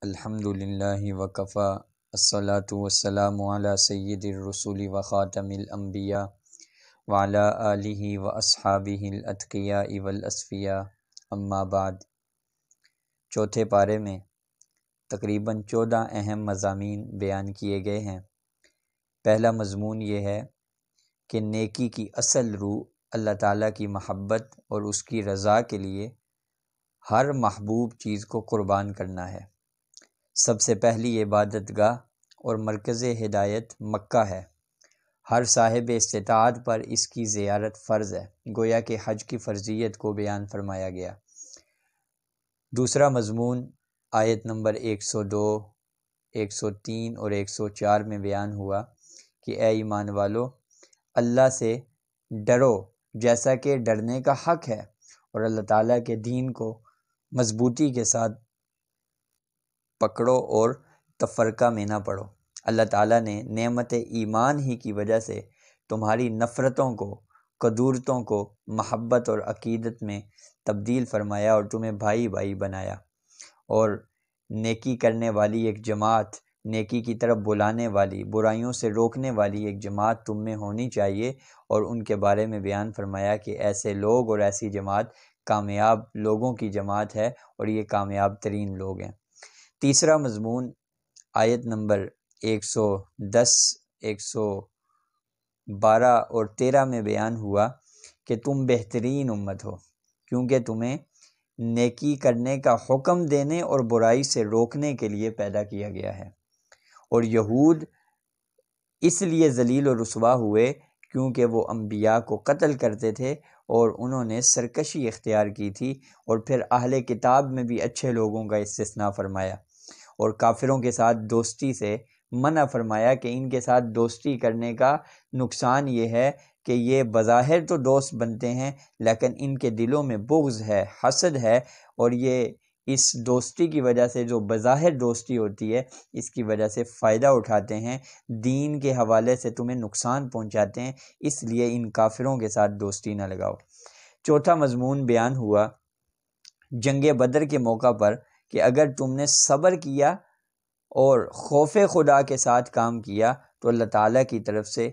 الحمدللہ وکفی الصلاة والسلام علی سید الرسول وخاتم الانبیاء وعلی آلہ واصحابہ الاتقیاء والاصفیاء اما بعد۔ چوتھے پارے میں تقریباً 14 اہم مضامین بیان کیے گئے ہیں۔ پہلا مضمون یہ ہے کہ نیکی کی اصل روح اللہ تعالیٰ کی محبت اور اس کی رضا کے لیے ہر محبوب چیز کو قربان کرنا ہے۔ سب سے پہلی عبادت گاہ اور مرکز ہدایت مکہ ہے۔ ہر صاحب استطاعت پر اس کی زیارت فرض ہے، گویا کہ حج کی فرضیت کو بیان فرمایا گیا۔ دوسرا مضمون آیت نمبر 102، 103 اور 104 میں بیان ہوا کہ اے ایمان والو، اللہ سے ڈرو جیسا کہ ڈرنے کا حق ہے، اور اللہ تعالیٰ کے دین کو مضبوطی کے ساتھ پکڑو اور تفرقہ میں نہ پڑو۔ اللہ تعالیٰ نے نعمت ایمان ہی کی وجہ سے تمہاری نفرتوں کو، قدورتوں کو محبت اور عقیدت میں تبدیل فرمایا اور تمہیں بھائی بھائی بنایا، اور نیکی کرنے والی ایک جماعت، نیکی کی طرف بلانے والی، برائیوں سے روکنے والی ایک جماعت تم میں ہونی چاہیے، اور ان کے بارے میں بیان فرمایا کہ ایسے لوگ اور ایسی جماعت کامیاب لوگوں کی جماعت ہے، اور یہ کامیاب ترین لوگ ہیں۔ تیسرا مضمون آیت نمبر 110، 112 اور 13 میں بیان ہوا کہ تم بہترین امت ہو، کیونکہ تمہیں نیکی کرنے کا حکم دینے اور برائی سے روکنے کے لیے پیدا کیا گیا ہے۔ اور یہود اس لیے ذلیل و رسوا ہوئے کیونکہ وہ انبیاء کو قتل کرتے تھے، اور انہوں نے سرکشی اختیار کی تھی، اور پھر اہل کتاب میں بھی اچھے لوگوں کا استثناء فرمایا، اور کافروں کے ساتھ دوستی سے منع فرمایا کہ ان کے ساتھ دوستی کرنے کا نقصان یہ ہے کہ یہ بظاہر تو دوست بنتے ہیں، لیکن ان کے دلوں میں بغض ہے، حسد ہے، اور یہ اس دوستی کی وجہ سے جو بظاہر دوستی ہوتی ہے اس کی وجہ سے فائدہ اٹھاتے ہیں، دین کے حوالے سے تمہیں نقصان پہنچاتے ہیں، اس لیے ان کافروں کے ساتھ دوستی نہ لگاؤ۔ چوتھا مضمون بیان ہوا جنگ بدر کے موقع پر کہ اگر تم نے صبر کیا اور خوف خدا کے ساتھ کام کیا تو اللہ تعالیٰ کی طرف سے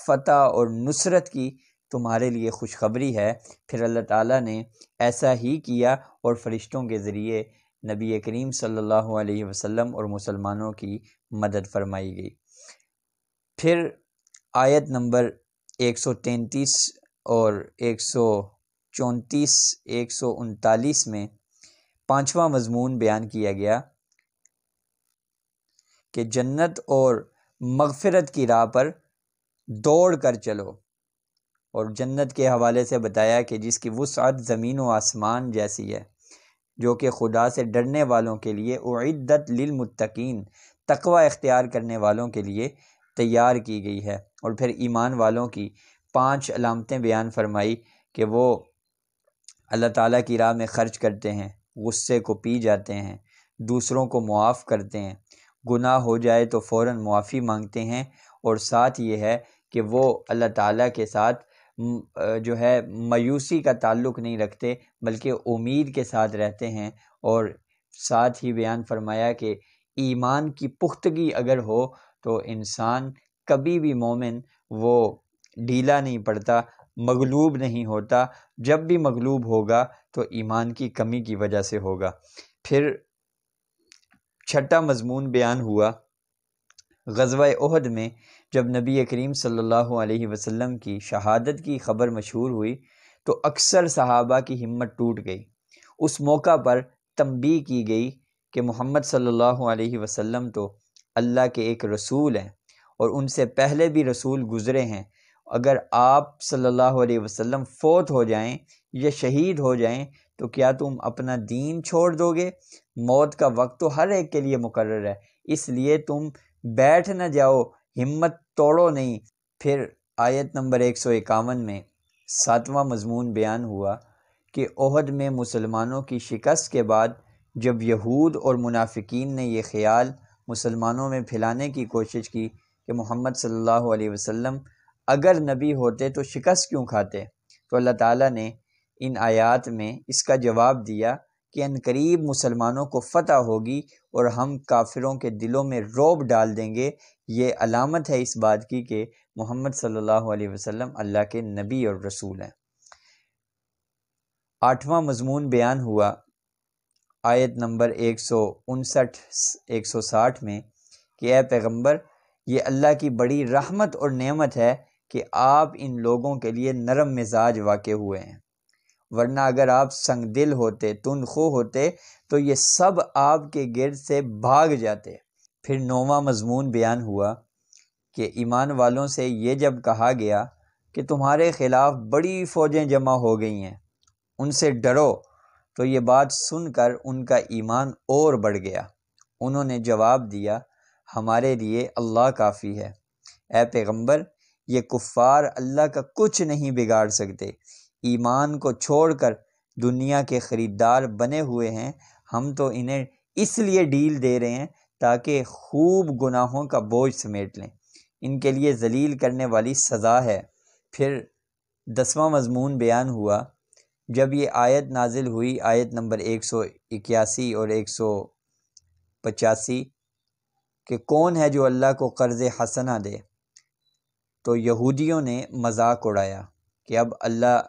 فتح اور نصرت کی تمہارے لیے خوشخبری ہے۔ پھر اللہ تعالیٰ نے ایسا ہی کیا، اور فرشتوں کے ذریعے نبی کریم صلی اللہ علیہ وسلم اور مسلمانوں کی مدد فرمائی گئی۔ پھر آیت نمبر 133 اور 134، 139 میں پانچواں مضمون بیان کیا گیا کہ جنت اور مغفرت کی راہ پر دوڑ کر چلو، اور جنت کے حوالے سے بتایا کہ جس کی وسعت زمین و آسمان جیسی ہے، جو کہ خدا سے ڈرنے والوں کے لیے اعدت للمتقین، تقوی اختیار کرنے والوں کے لیے تیار کی گئی ہے۔ اور پھر ایمان والوں کی 5 علامتیں بیان فرمائی کہ وہ اللہ تعالیٰ کی راہ میں خرچ کرتے ہیں، غصے کو پی جاتے ہیں، دوسروں کو معاف کرتے ہیں، گناہ ہو جائے تو فوراً معافی مانگتے ہیں، اور ساتھ یہ ہے کہ وہ اللہ تعالیٰ کے ساتھ جو ہے مایوسی کا تعلق نہیں رکھتے بلکہ امید کے ساتھ رہتے ہیں۔ اور ساتھ ہی بیان فرمایا کہ ایمان کی پختگی اگر ہو تو انسان کبھی بھی مومن وہ ڈھیلا نہیں پڑتا، مغلوب نہیں ہوتا، جب بھی مغلوب ہوگا تو ایمان کی کمی کی وجہ سے ہوگا۔ پھر چھٹا مضمون بیان ہوا غزوہ احد میں جب نبی کریم صلی اللہ علیہ وسلم کی شہادت کی خبر مشہور ہوئی تو اکثر صحابہ کی ہمت ٹوٹ گئی۔ اس موقع پر تنبیہ کی گئی کہ محمد صلی اللہ علیہ وسلم تو اللہ کے ایک رسول ہیں، اور ان سے پہلے بھی رسول گزرے ہیں، اگر آپ صلی اللہ علیہ وسلم فوت ہو جائیں یا شہید ہو جائیں تو کیا تم اپنا دین چھوڑ دو گے؟ موت کا وقت تو ہر ایک کے لیے مقرر ہے، اس لیے تم بیٹھ نہ جاؤ، ہمت توڑو نہیں۔ پھر آیت نمبر 151 میں 7واں مضمون بیان ہوا کہ احد میں مسلمانوں کی شکست کے بعد جب یہود اور منافقین نے یہ خیال مسلمانوں میں پھیلانے کی کوشش کی کہ محمد صلی اللہ علیہ وسلم اگر نبی ہوتے تو شکست کیوں کھاتے، تو اللہ تعالیٰ نے ان آیات میں اس کا جواب دیا کہ عنقریب مسلمانوں کو فتح ہوگی اور ہم کافروں کے دلوں میں رعب ڈال دیں گے، یہ علامت ہے اس بات کی کہ محمد صلی اللہ علیہ وسلم اللہ کے نبی اور رسول ہیں۔ 8واں مضمون بیان ہوا آیت نمبر 159-160 میں کہ اے پیغمبر، یہ اللہ کی بڑی رحمت اور نعمت ہے کہ آپ ان لوگوں کے لیے نرم مزاج واقع ہوئے ہیں، ورنہ اگر آپ سنگ دل ہوتے، تند خو ہوتے تو یہ سب آپ کے گرد سے بھاگ جاتے۔ پھر 9واں مضمون بیان ہوا کہ ایمان والوں سے یہ جب کہا گیا کہ تمہارے خلاف بڑی فوجیں جمع ہو گئی ہیں، ان سے ڈرو، تو یہ بات سن کر ان کا ایمان اور بڑھ گیا۔ انہوں نے جواب دیا، ہمارے لیے اللہ کافی ہے۔ اے پیغمبر، یہ کفار اللہ کا کچھ نہیں بگاڑ سکتے، ایمان کو چھوڑ کر دنیا کے خریدار بنے ہوئے ہیں، ہم تو انہیں اس لیے ڈیل دے رہے ہیں تاکہ خوب گناہوں کا بوجھ سمیٹ لیں، ان کے لیے ذلیل کرنے والی سزا ہے۔ پھر 10واں مضمون بیان ہوا جب یہ آیت نازل ہوئی، آیت نمبر 181 اور 185 کہ کون ہے جو اللہ کو قرض حسنہ دے، تو یہودیوں نے مذاق اڑایا کہ اب اللہ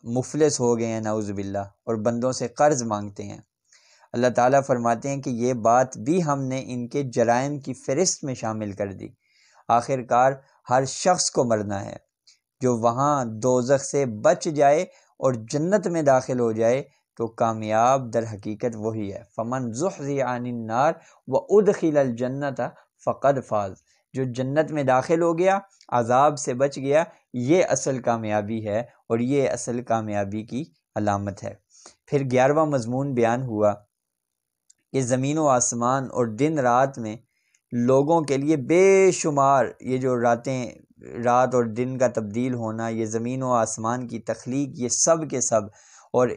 مفلس ہو گئے ہیں نعوذ باللہ، اور بندوں سے قرض مانگتے ہیں۔ اللہ تعالیٰ فرماتے ہیں کہ یہ بات بھی ہم نے ان کے جرائم کی فہرست میں شامل کر دی۔ آخر کار ہر شخص کو مرنا ہے، جو وہاں دوزخ سے بچ جائے اور جنت میں داخل ہو جائے تو کامیاب در حقیقت وہی ہے۔ فمن زحزح عن النار وادخل الجنت فقد فاز، جو جنت میں داخل ہو گیا، عذاب سے بچ گیا، یہ اصل کامیابی ہے اور یہ اصل کامیابی کی علامت ہے۔ پھر 11واں مضمون بیان ہوا کہ زمین و آسمان اور دن رات میں لوگوں کے لیے بے شمار، یہ جو رات اور دن کا تبدیل ہونا، یہ زمین و آسمان کی تخلیق، یہ سب کے سب اور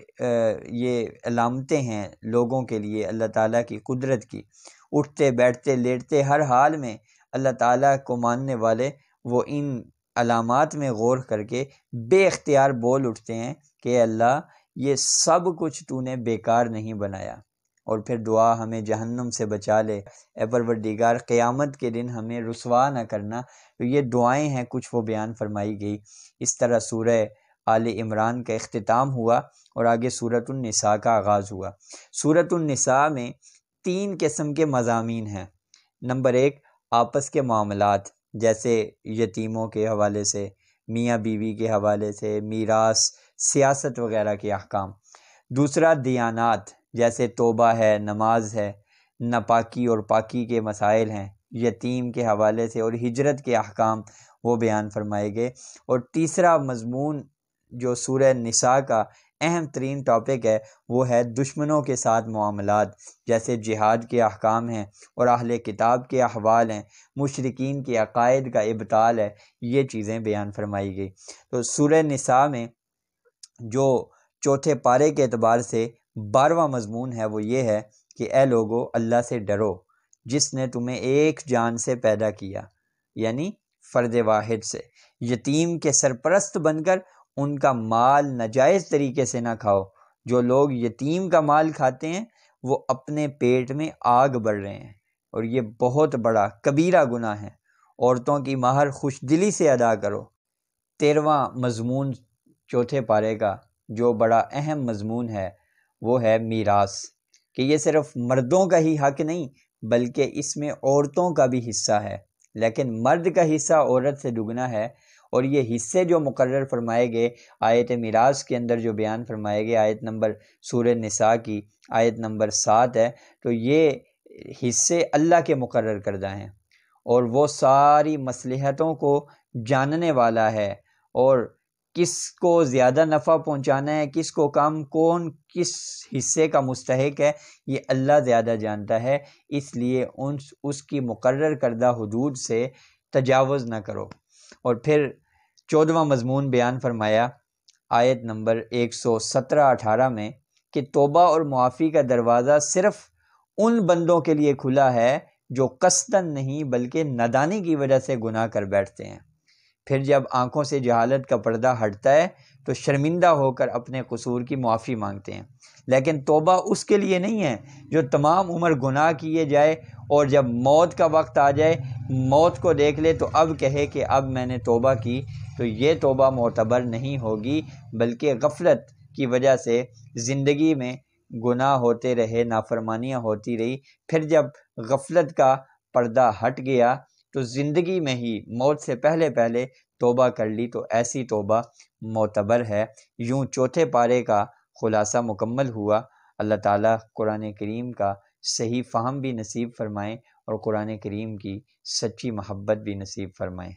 یہ علامتیں ہیں لوگوں کے لیے اللہ تعالیٰ کی قدرت کی۔ اٹھتے بیٹھتے لیٹتے ہر حال میں اللہ تعالیٰ کو ماننے والے وہ ان علامات میں غور کر کے بے اختیار بول اٹھتے ہیں کہ اے اللہ، یہ سب کچھ تو نے بیکار نہیں بنایا۔ اور پھر دعا، ہمیں جہنم سے بچا لے، اے پروردگار قیامت کے دن ہمیں رسوا نہ کرنا۔ تو یہ دعائیں ہیں کچھ وہ بیان فرمائی گئی۔ اس طرح سورہ آل عمران کا اختتام ہوا اور آگے سورۃ النساء کا آغاز ہوا۔ سورۃ النساء میں 3 قسم کے مضامین ہیں۔ نمبر 1، آپس کے معاملات، جیسے یتیموں کے حوالے سے، میاں بیوی کے حوالے سے، میراث، سیاست وغیرہ کے احکام۔ دوسرا، دیانات، جیسے توبہ ہے، نماز ہے، ناپاکی اور پاکی کے مسائل ہیں، یتیم کے حوالے سے، اور ہجرت کے احکام وہ بیان فرمائے گئے۔ اور تیسرا مضمون جو سورہ نساء کا اہم ترین ٹاپک ہے وہ ہے دشمنوں کے ساتھ معاملات، جیسے جہاد کے احکام ہیں اور اہل کتاب کے احوال ہیں، مشرکین کے عقائد کا ابطال ہے، یہ چیزیں بیان فرمائی گئی۔ تو سورہ نساء میں جو چوتھے پارے کے اعتبار سے 12واں مضمون ہے وہ یہ ہے کہ اے لوگو، اللہ سے ڈرو جس نے تمہیں ایک جان سے پیدا کیا، یعنی فرد واحد سے۔ یتیم کے سرپرست بن کر ان کا مال ناجائز طریقے سے نہ کھاؤ۔ جو لوگ یتیم کا مال کھاتے ہیں وہ اپنے پیٹ میں آگ بڑھ رہے ہیں، اور یہ بہت بڑا کبیرہ گناہ ہے۔ عورتوں کی مہر خوش دلی سے ادا کرو۔ 13واں مضمون چوتھے پارے کا جو بڑا اہم مضمون ہے وہ ہے میراث، کہ یہ صرف مردوں کا ہی حق نہیں بلکہ اس میں عورتوں کا بھی حصہ ہے، لیکن مرد کا حصہ عورت سے دگنا ہے۔ اور یہ حصے جو مقرر فرمائے گئے آیت میراث کے اندر جو بیان فرمائے گئے، آیت نمبر سورہ نساء کی آیت نمبر 7 ہے، تو یہ حصے اللہ کے مقرر کردہ ہیں، اور وہ ساری مصلحتوں کو جاننے والا ہے، اور کس کو زیادہ نفع پہنچانا ہے، کس کو کم، کون کس حصے کا مستحق ہے، یہ اللہ زیادہ جانتا ہے۔ اس لیے اس کی مقرر کردہ حدود سے تجاوز نہ کرو۔ اور پھر 14واں مضمون بیان فرمایا آیت نمبر 117-18 میں کہ توبہ اور معافی کا دروازہ صرف ان بندوں کے لیے کھلا ہے جو قصداً نہیں بلکہ نادانی کی وجہ سے گناہ کر بیٹھتے ہیں۔ پھر جب آنکھوں سے جہالت کا پردہ ہٹتا ہے تو شرمندہ ہو کر اپنے قصور کی معافی مانگتے ہیں۔ لیکن توبہ اس کے لیے نہیں ہے جو تمام عمر گناہ کیے جائے اور جب موت کا وقت آ جائے، موت کو دیکھ لے تو اب کہے کہ اب میں نے توبہ کی، تو یہ توبہ معتبر نہیں ہوگی، بلکہ غفلت کی وجہ سے زندگی میں گناہ ہوتے رہے، نافرمانیاں ہوتی رہی، پھر جب غفلت کا پردہ ہٹ گیا تو زندگی میں ہی موت سے پہلے پہلے توبہ کر لی، تو ایسی توبہ معتبر ہے۔ یوں چوتھے پارے کا خلاصہ مکمل ہوا۔ اللہ تعالیٰ قرآن کریم کا صحیح فہم بھی نصیب فرمائیں اور قرآن کریم کی سچی محبت بھی نصیب فرمائیں۔